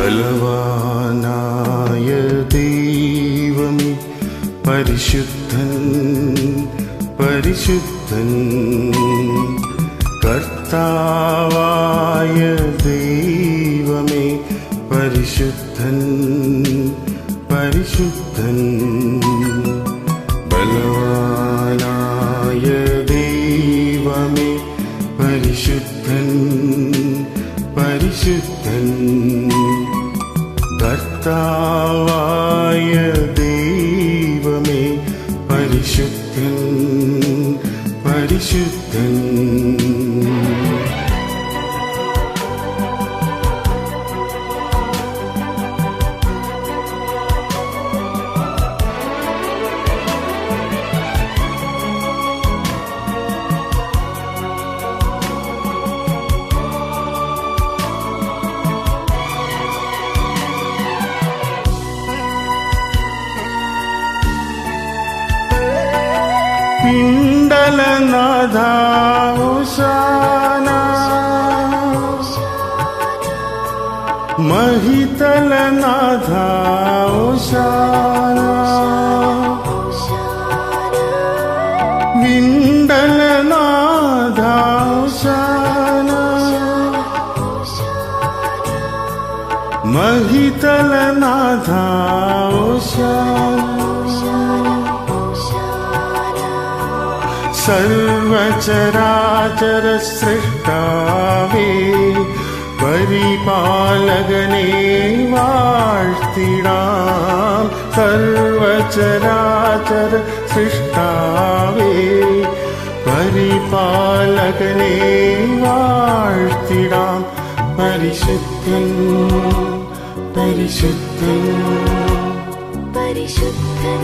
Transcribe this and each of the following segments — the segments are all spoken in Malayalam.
ബലവാനായ ദൈവമേ പരിശുദ്ധൻ പരിശുദ്ധൻ, കർത്താവായ ദൈവമേ പരിശുദ്ധൻ പരിശുദ്ധൻ, ബലവാനായ ദൈവമേ പരിശുദ്ധൻ പരിശുദ്ധൻ, കർത്താവായ ദൈവമേ പരിശുദ്ധൻ പരിശുദ്ധൻ. പിണ്ടലനാഥ ഹോശാന, മഹിതലനാഥ ഹോശാന, വിണ്ടലനാഥ ഹോശാന, മഹിതലനാഥ ഹോശാന, സർവചരാചര സൃഷ്ടാവേ പരിപാലകനെ വാഴ്ത്തിടാം, സർവചരാചര സൃഷ്ടാവേ പരിപാലകനെ വാഴ്ത്തിടാം, പരിശുദ്ധൻ പരിശുദ്ധൻ പരിശുദ്ധൻ,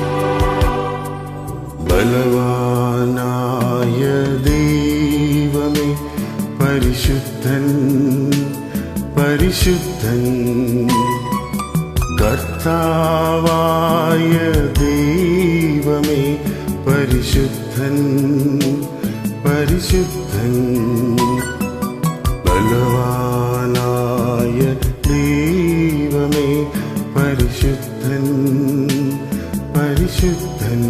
ബലവാനായ ദൈവമേ പരിശുദ്ധൻ പരിശുദ്ധൻ, കർത്താവായ ദൈവമേ പരിശുദ്ധൻ പരിശുദ്ധൻ, ബലവാനായ ദൈവമേ പരിശുദ്ധൻ പരിശുദ്ധൻ.